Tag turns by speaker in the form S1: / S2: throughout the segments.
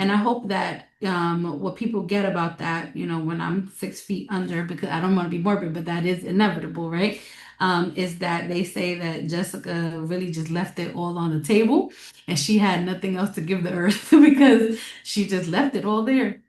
S1: And I hope that what people get about that, when I'm 6 feet under, because I don't want to be morbid, but that is inevitable, right? Is that they say that Jessica really just left it all on the table and she had nothing else to give the earth because she just left it all there.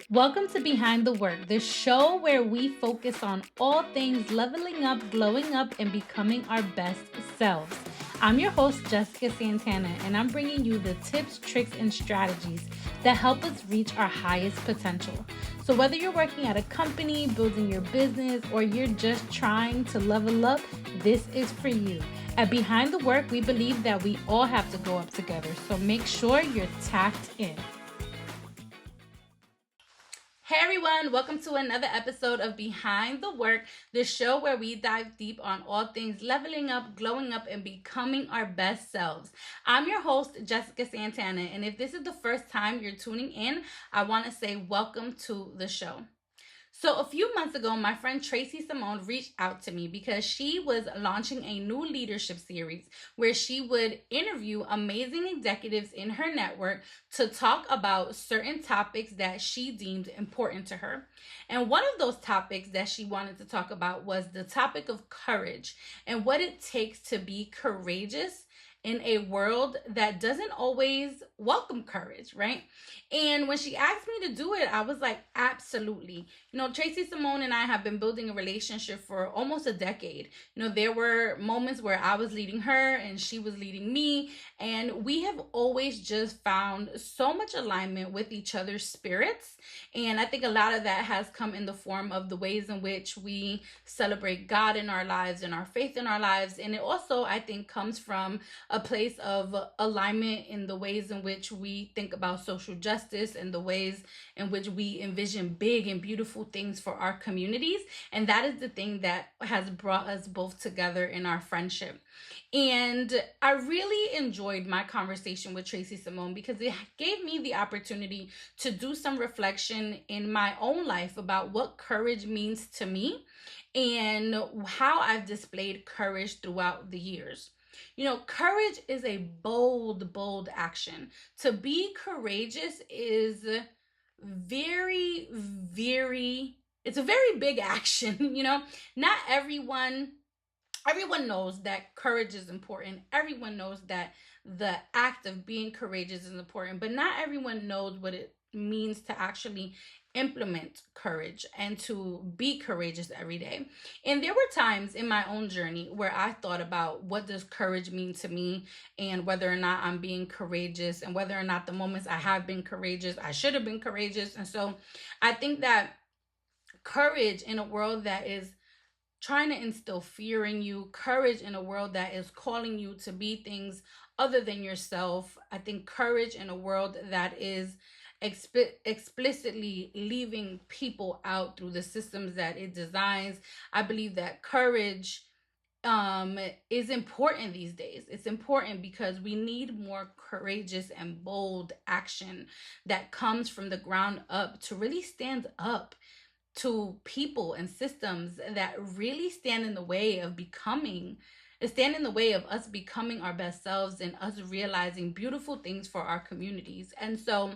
S2: Welcome to Behind the Work, the show where we focus on all things leveling up, glowing up, and becoming our best selves. I'm your host, Jessica Santana, and I'm bringing you the tips, tricks, and strategies that help us reach our highest potential. So, whether you're working at a company, building your business, or you're just trying to level up, this is for you. At Behind the Work, we believe that we all have to go up together, so make sure you're tapped in. Hey everyone, welcome to another episode of Behind the Work, the show where we dive deep on all things leveling up, glowing up, and becoming our best selves. I'm your host, Jessica Santana, and if this is the first time you're tuning in, I want to say welcome to the show. So, a few months ago, my friend Tracey Samone reached out to me because she was launching a new leadership series where she would interview amazing executives in her network to talk about certain topics that she deemed important to her. And one of those topics that she wanted to talk about was the topic of courage and what it takes to be courageous in a world that doesn't always welcome courage, right? And when she asked me to do it, I was like, absolutely. Tracey Samone and I have been building a relationship for almost a decade. There were moments where I was leading her and she was leading me, and we have always just found so much alignment with each other's spirits. And I think a lot of that has come in the form of the ways in which we celebrate God in our lives and our faith in our lives. And it also, I think, comes from a place of alignment in the ways in which we think about social justice and the ways in which we envision big and beautiful things for our communities. And that is the thing that has brought us both together in our friendship. And I really enjoyed my conversation with Tracey Samone because it gave me the opportunity to do some reflection in my own life about what courage means to me and how I've displayed courage throughout the years. Courage is a bold, bold action. To be courageous is very, very, it's a very big action. Not everyone knows that courage is important. Everyone knows that the act of being courageous is important, but not everyone knows what it means to actually implement courage and to be courageous every day. And there were times in my own journey where I thought about what does courage mean to me and whether or not I'm being courageous and whether or not the moments I have been courageous, I should have been courageous. And so I think that courage in a world that is trying to instill fear in you, courage in a world that is calling you to be things other than yourself. I think courage in a world that is explicitly leaving people out through the systems that it designs. I believe that courage is important these days. It's important because we need more courageous and bold action that comes from the ground up to really stand up to people and systems that really stand in the way of us becoming our best selves and us realizing beautiful things for our communities. And so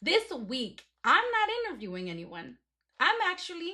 S2: this week, I'm not interviewing anyone. I'm actually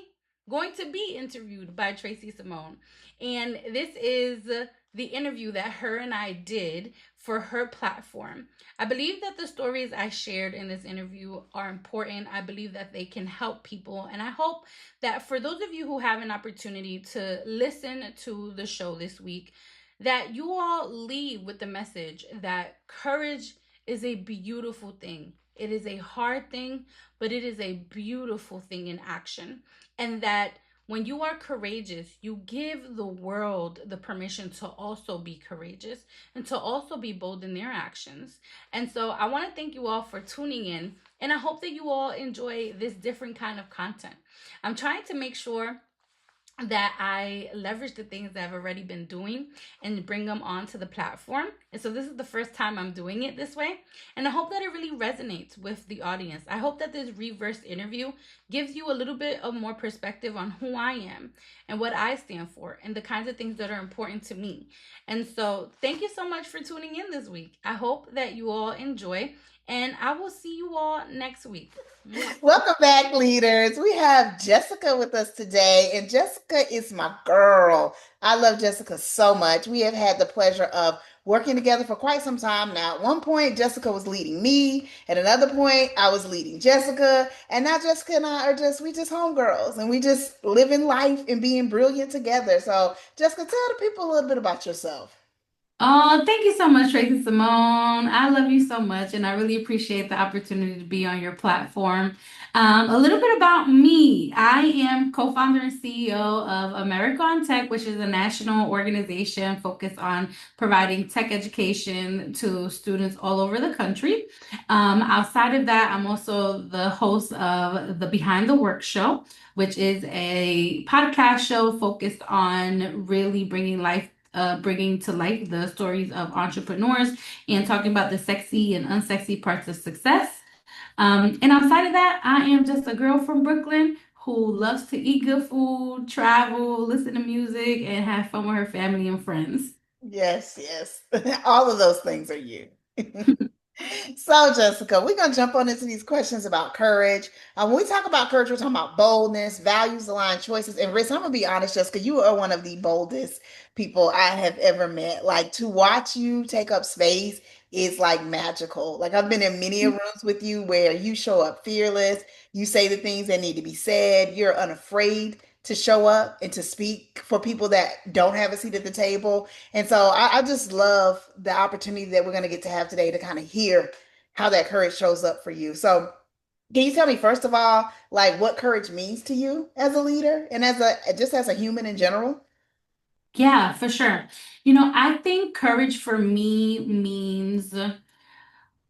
S2: going to be interviewed by Tracey Samone. And this is the interview that her and I did for her platform. I believe that the stories I shared in this interview are important. I believe that they can help people. And I hope that for those of you who have an opportunity to listen to the show this week, that you all leave with the message that courage is a beautiful thing. It is a hard thing, but it is a beautiful thing in action. And that when you are courageous, you give the world the permission to also be courageous and to also be bold in their actions. And so I want to thank you all for tuning in. And I hope that you all enjoy this different kind of content. I'm trying to make sure that I leverage the things that I've already been doing and bring them onto the platform. And so this is the first time I'm doing it this way. And I hope that it really resonates with the audience. I hope that this reverse interview gives you a little bit of more perspective on who I am and what I stand for and the kinds of things that are important to me. And so thank you so much for tuning in this week. I hope that you all enjoy. And I will see you all next week. Mwah.
S3: Welcome back, leaders. We have Jessica with us today, and Jessica is my girl. I love Jessica so much. We have had the pleasure of working together for quite some time now. At one point, Jessica was leading me. At another point, I was leading Jessica. And now Jessica and I are just homegirls, and we just living life and being brilliant together. So, Jessica, tell the people a little bit about yourself.
S1: Oh, thank you so much, Tracey Samone. I love you so much, and I really appreciate the opportunity to be on your platform. A little bit about me. I am co-founder and CEO of America on Tech, which is a national organization focused on providing tech education to students all over the country. Outside of that, I'm also the host of the Behind the Work Show, which is a podcast show focused on really bringing to life the stories of entrepreneurs and talking about the sexy and unsexy parts of success. And outside of that, I am just a girl from Brooklyn who loves to eat good food, travel, listen to music, and have fun with her family and friends.
S3: Yes, yes. All of those things are you. So, Jessica, we're going to jump on into these questions about courage. When we talk about courage, we're talking about boldness, values aligned choices. And Riz, I'm going to be honest, Jessica, you are one of the boldest people I have ever met. Like, to watch you take up space is like magical. Like, I've been in many rooms with you where you show up fearless, you say the things that need to be said, you're unafraid to show up and to speak for people that don't have a seat at the table. And so I just love the opportunity that we're going to get to have today to kind of hear how that courage shows up for you. So, can you tell me first of all, like what courage means to you as a leader and as a just as a human in general?
S1: Yeah, for sure. I think courage for me means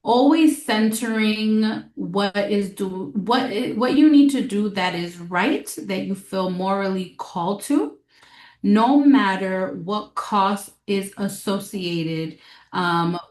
S1: always centering what you need to do that is right, that you feel morally called to, no matter what cost is associated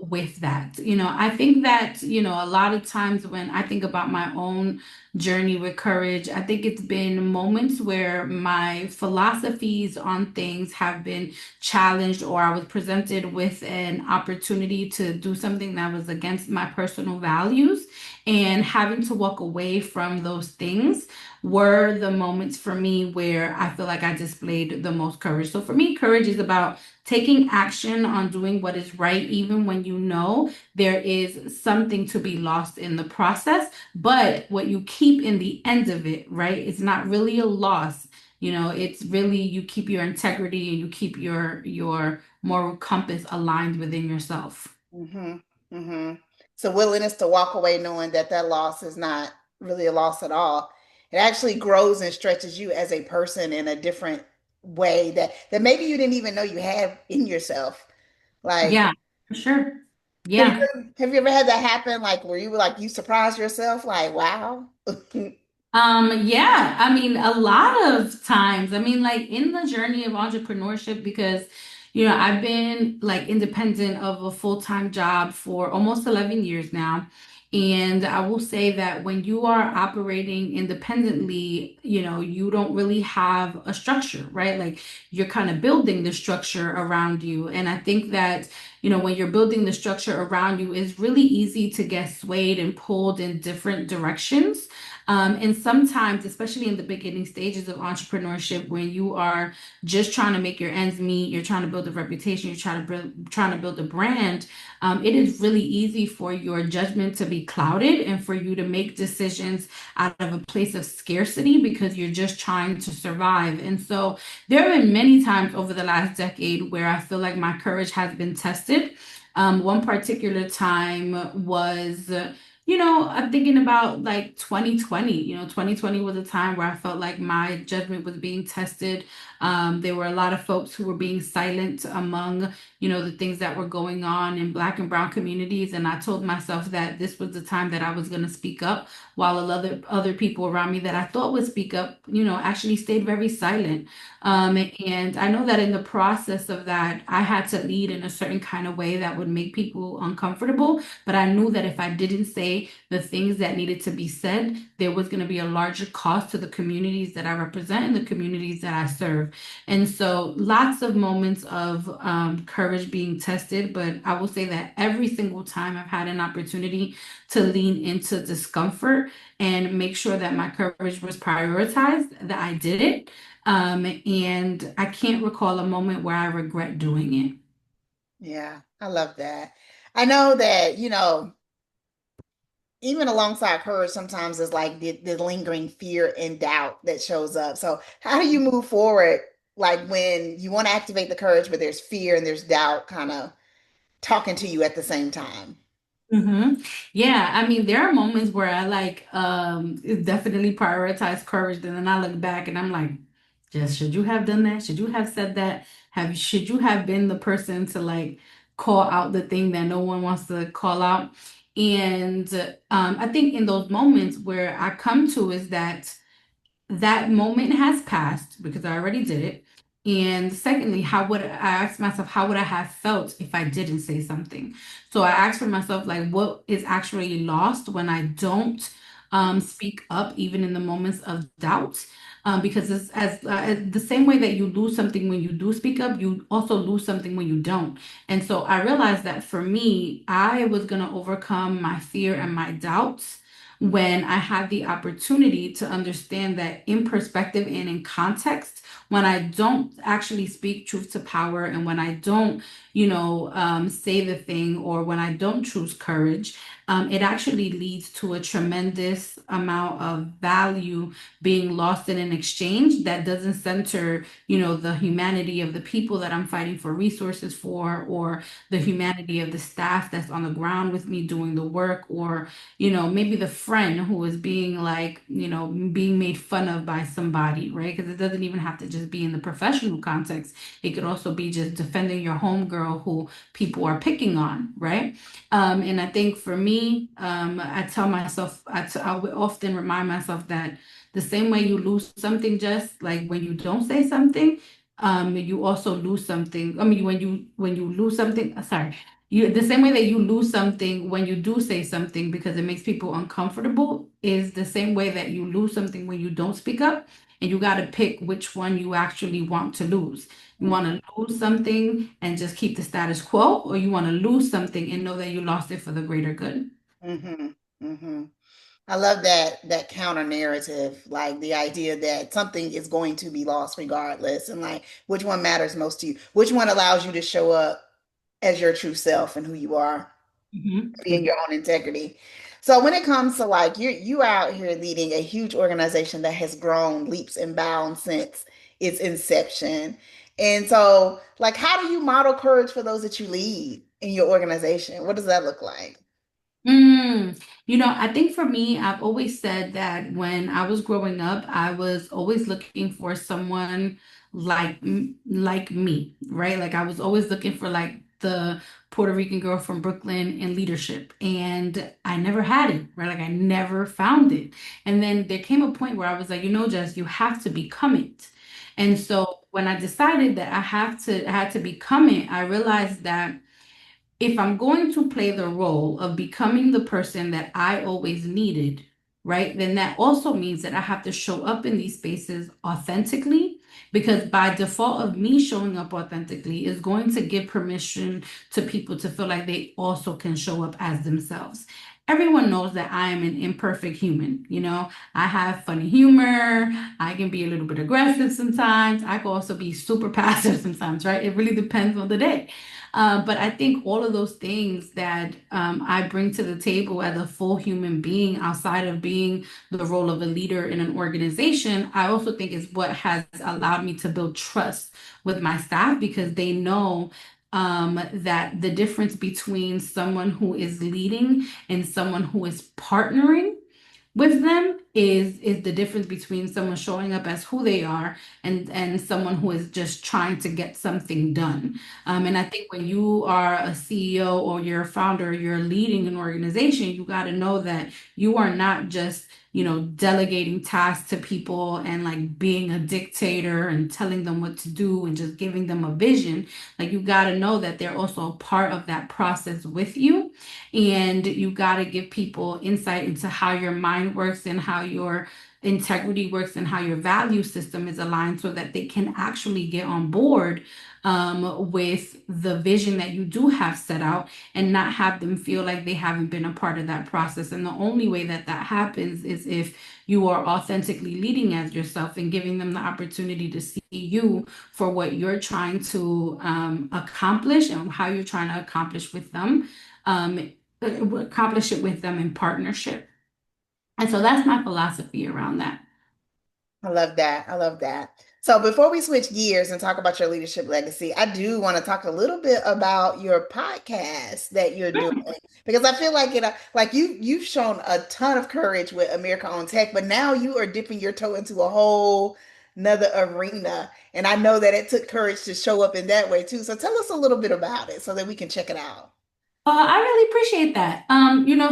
S1: with that. I think that, a lot of times when I think about my own journey with courage, I think it's been moments where my philosophies on things have been challenged, or I was presented with an opportunity to do something that was against my personal values, and having to walk away from those things were the moments for me where I feel like I displayed the most courage. So for me, courage is about taking action on doing what is right, even when you know there is something to be lost in the process. But what you keep in the end of it, right? It's not really a loss. It's really you keep your integrity and you keep your moral compass aligned within yourself.
S3: Mm-hmm. Mm-hmm. So willingness to walk away knowing that that loss is not really a loss at all. It actually grows and stretches you as a person in a different way that maybe you didn't even know you had in yourself. Like,
S1: Yeah, for sure.
S3: have you
S1: Yeah.
S3: have you ever had that happen? Like, where you were like you surprised yourself? Like, wow.
S1: Yeah, I mean, a lot of times, I mean, like in the journey of entrepreneurship, because, I've been like independent of a full-time job for almost 11 years now. And I will say that when you are operating independently, you don't really have a structure, right? Like you're kind of building the structure around you. And I think that, when you're building the structure around you, it's really easy to get swayed and pulled in different directions. And sometimes, especially in the beginning stages of entrepreneurship, when you are just trying to make your ends meet, you're trying to build a reputation, trying to build a brand, it is really easy for your judgment to be clouded and for you to make decisions out of a place of scarcity because you're just trying to survive. And so there have been many times over the last decade where I feel like my courage has been tested. One particular time was I'm thinking about like 2020. 2020 was a time where I felt like my judgment was being tested. There were a lot of folks who were being silent among, the things that were going on in Black and Brown communities. And I told myself that this was the time that I was going to speak up, while a lot of other people around me that I thought would speak up, actually stayed very silent. And I know that in the process of that, I had to lead in a certain kind of way that would make people uncomfortable. But I knew that if I didn't say say the things that needed to be said, there was going to be a larger cost to the communities that I represent and the communities that I serve. And so lots of moments of courage being tested, but I will say that every single time I've had an opportunity to lean into discomfort and make sure that my courage was prioritized, that I did it. And I can't recall a moment where I regret doing it.
S3: Yeah, I love that. I know that, even alongside courage, sometimes it's like the lingering fear and doubt that shows up. So, how do you move forward? Like when you want to activate the courage, but there's fear and there's doubt kind of talking to you at the same time.
S1: hmm Yeah, I mean, there are moments where I definitely prioritize courage, and then I look back and I'm like, just should you have done that? Should you have said that? Should you have been the person to like call out the thing that no one wants to call out? And I think in those moments where I come to is that that moment has passed because I already did it. And secondly, how would I ask myself, how would I have felt if I didn't say something? So I asked for myself, like, what is actually lost when I don't speak up, even in the moments of doubt? Because it's as the same way that you lose something when you do speak up, you also lose something when you don't. And so I realized that for me, I was going to overcome my fear and my doubts when I had the opportunity to understand that in perspective and in context, when I don't actually speak truth to power and when I don't, say the thing or when I don't choose courage, it actually leads to a tremendous amount of value being lost in an exchange that doesn't center, the humanity of the people that I'm fighting for resources for, or the humanity of the staff that's on the ground with me doing the work, or maybe the friend who is being like, being made fun of by somebody, right? Because it doesn't even have to just be in the professional context. It could also be just defending your homegirl who people are picking on, right? And I think for me, I tell myself, I would often remind myself that the same way you lose something, just like when you don't say something, you also lose something. I mean, when you lose something, sorry, the same way that you lose something when you do say something because it makes people uncomfortable is the same way that you lose something when you don't speak up, and you got to pick which one you actually want to lose. You want to lose something and just keep the status quo, or you want to lose something and know that you lost it for the greater good.
S3: Mm-hmm. Mm-hmm. I love that counter narrative, like the idea that something is going to be lost regardless, and like which one matters most to you, which one allows you to show up as your true self and who you are, being your own integrity. So when it comes to like you out here leading a huge organization that has grown leaps and bounds since its inception. And so like how do you model courage for those that you lead in your organization? What does that look like?
S1: I think for me, I've always said that when I was growing up, I was always looking for someone like me, right? Like I was always looking for like the Puerto Rican girl from Brooklyn in leadership, and I never had it, right? Like I never found it. And then there came a point where I was like, Jess, you have to become it. And so when I decided that I had to become it, I realized that if I'm going to play the role of becoming the person that I always needed, right, then that also means that I have to show up in these spaces authentically, because by default of me showing up authentically is going to give permission to people to feel like they also can show up as themselves. Everyone knows that I am an imperfect human. I have funny humor. I can be a little bit aggressive sometimes. I can also be super passive sometimes, right? It really depends on the day. But I think all of those things that I bring to the table as a full human being, outside of being the role of a leader in an organization, I also think is what has allowed me to build trust with my staff, because they know that the difference between someone who is leading and someone who is partnering with them is the difference between someone showing up as who they are and someone who is just trying to get something done. And I think when you are a CEO or you're a founder, you're leading an organization, you got to know that you are not just, delegating tasks to people and like being a dictator and telling them what to do and just giving them a vision. Like you got to know that they're also a part of that process with you. And you got to give people insight into how your mind works and how your integrity works and how your value system is aligned so that they can actually get on board with the vision that you do have set out and not have them feel like they haven't been a part of that process. And the only way that that happens is if you are authentically leading as yourself and giving them the opportunity to see you for what you're trying to accomplish and how you're trying to accomplish with them. Accomplish it with them in partnership. And so that's my philosophy around that.
S3: I love that. I love that. So before we switch gears and talk about your leadership legacy, I do want to talk a little bit about your podcast that you're doing because I feel like like you've shown a ton of courage with America on Tech, but now you are dipping your toe into a whole another arena. And I know that it took courage to show up in that way too. So tell us a little bit about it so that we can check it out.
S1: I really appreciate that.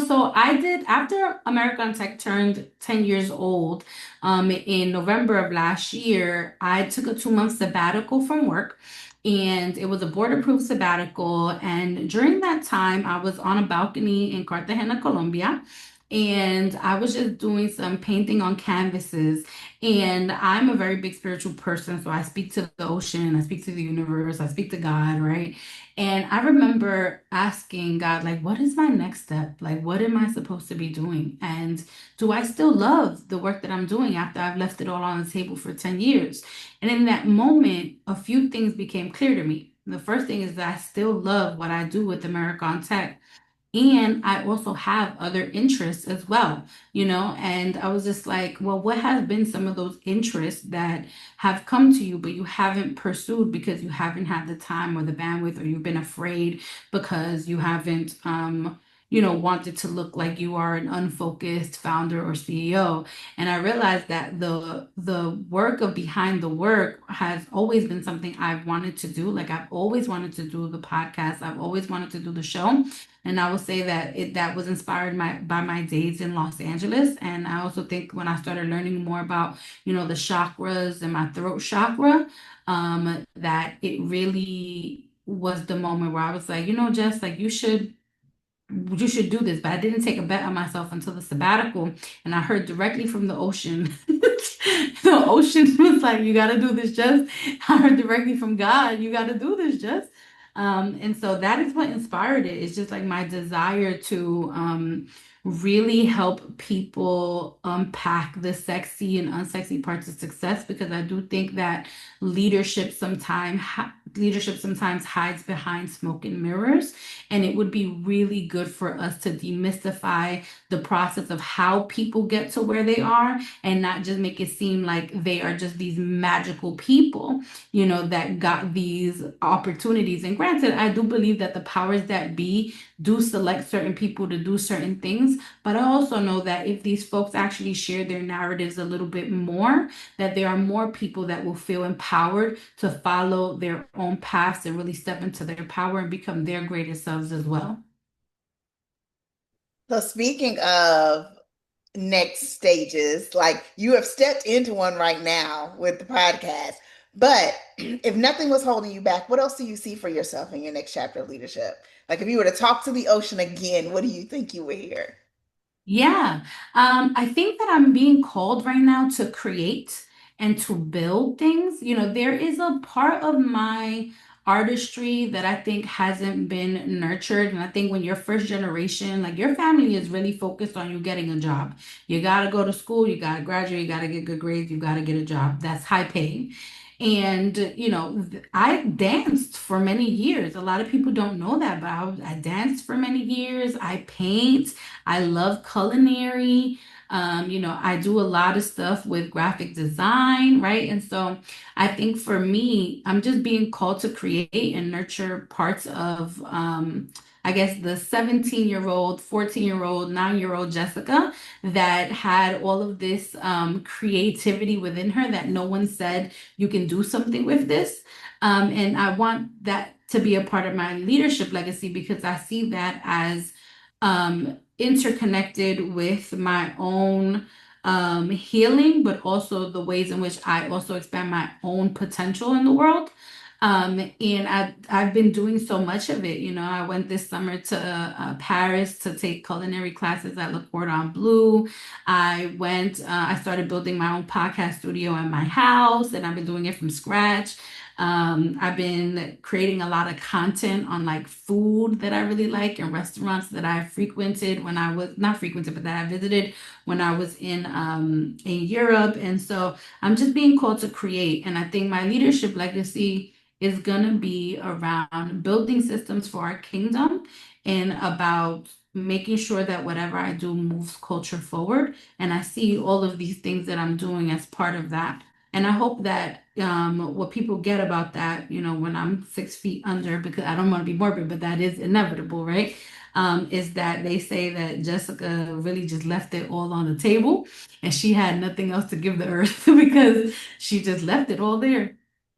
S1: So I did after American Tech turned 10 years old, in November of last year, I took a 2 month sabbatical from work and it was a board approved sabbatical. And during that time, I was on a balcony in Cartagena, Colombia. And I was just doing some painting on canvases. And I'm a very big spiritual person. So I speak to the ocean, I speak to the universe, I speak to God, right? And I remember asking God, like, what is my next step? Like, what am I supposed to be doing? And do I still love the work that I'm doing after I've left it all on the table for 10 years? And in that moment, a few things became clear to me. The first thing is that I still love what I do with American Tech. And I also have other interests as well, and I was just like, well, what has been some of those interests that have come to you, but you haven't pursued because you haven't had the time or the bandwidth, or you've been afraid because you haven't, wanted to look like you are an unfocused founder or CEO. And I realized that the work of behind the work has always been something I've wanted to do. Like I've always wanted to do the podcast. I've always wanted to do the show. And I will say that that was inspired by my days in Los Angeles. And I also think when I started learning more about, the chakras and my throat chakra, that it really was the moment where I was like, Jess, like you should do this. But I didn't take a bet on myself until the sabbatical. And I heard directly from the ocean. The ocean was like, you got to do this, Jess. I heard directly from God, you got to do this, Jess. And so that is what inspired it. It's just like my desire to really help people unpack the sexy and unsexy parts of success, because I do think that leadership sometimes hides behind smoke and mirrors, and it would be really good for us to demystify the process of how people get to where they are and not just make it seem like they are just these magical people, that got these opportunities. And granted, I do believe that the powers that be do select certain people to do certain things, but I also know that if these folks actually share their narratives a little bit more, that there are more people that will feel empowered to follow their own paths and really step into their power and become their greatest selves as well.
S3: So speaking of next stages, like you have stepped into one right now with the podcast. But if nothing was holding you back, what else do you see for yourself in your next chapter of leadership? Like if you were to talk to the ocean again, what do you think you would hear?
S1: Yeah, I think that I'm being called right now to create and to build things. There is a part of my artistry that I think hasn't been nurtured. And I think when you're first generation, like your family is really focused on you getting a job. You got to go to school, you got to graduate, you got to get good grades, you got to get a job that's high paying. And, I danced for many years. A lot of people don't know that, but I danced for many years. I paint. I love culinary. I do a lot of stuff with graphic design, right? And so I think for me, I'm just being called to create and nurture parts of I guess, the 17-year-old, 14-year-old, 9-year-old Jessica that had all of this creativity within her that no one said you can do something with this. And I want that to be a part of my leadership legacy because I see that as interconnected with my own healing, but also the ways in which I also expand my own potential in the world. And I've been doing so much of it. You know, I went this summer to Paris to take culinary classes at Le Cordon Bleu. I started building my own podcast studio in my house, and I've been doing it from scratch. I've been creating a lot of content on like food that I really like and restaurants that I frequented when I was not frequented, but that I visited when I was in Europe. And so I'm just being called to create. And I think my leadership legacy is gonna be around building systems for our kingdom and about making sure that whatever I do moves culture forward. And I see all of these things that I'm doing as part of that. And I hope that what people get about that, you know, when I'm 6 feet under, because I don't want to be morbid, but that is inevitable, right? Is that they say that Jessica really just left it all on the table and she had nothing else to give the earth because she just left it all there.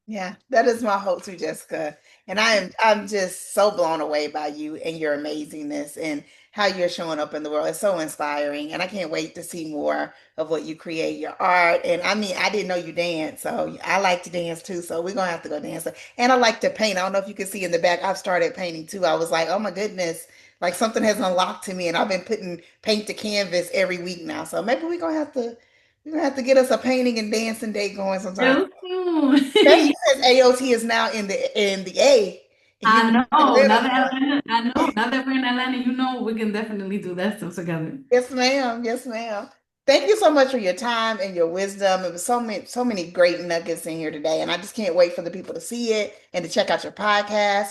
S3: Yeah, that is my hope too, Jessica. And I'm just so blown away by you and your amazingness and how you're showing up in the world. It's so inspiring. And I can't wait to see more of what you create, your art. And I mean, I didn't know you dance, so I like to dance too. So we're gonna have to go dance. And I like to paint. I don't know if you can see in the back, I've started painting too. I was like, oh my goodness, like something has unlocked to me, and I've been putting paint to canvas every week now. So maybe we're gonna have to get us a painting and dancing day going sometime.
S1: Real soon.
S3: Especially since AOT is now in the A, and you
S1: I
S3: can
S1: know.
S3: Atlanta.
S1: Now that Atlanta, I know. Now that we're in Atlanta, you know we can definitely do that stuff together.
S3: Yes, ma'am. Yes, ma'am. Thank you so much for your time and your wisdom. It was so many great nuggets in here today, and I just can't wait for the people to see it and to check out your podcast.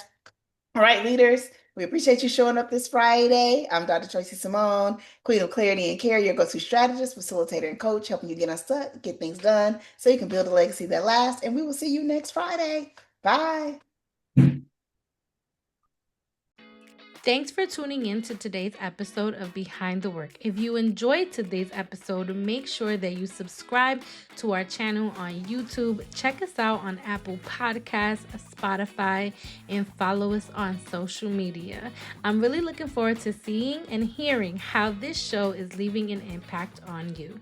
S3: All right, leaders, we appreciate you showing up this Friday. I'm Dr. Tracey Samone, Queen of Clarity and Care, your go-to strategist, facilitator, and coach, helping you get unstuck, get things done, so you can build a legacy that lasts. And we will see you next Friday. Bye.
S2: Thanks for tuning in to today's episode of Behind the Work. If you enjoyed today's episode, make sure that you subscribe to our channel on YouTube. Check us out on Apple Podcasts, Spotify, and follow us on social media. I'm really looking forward to seeing and hearing how this show is leaving an impact on you.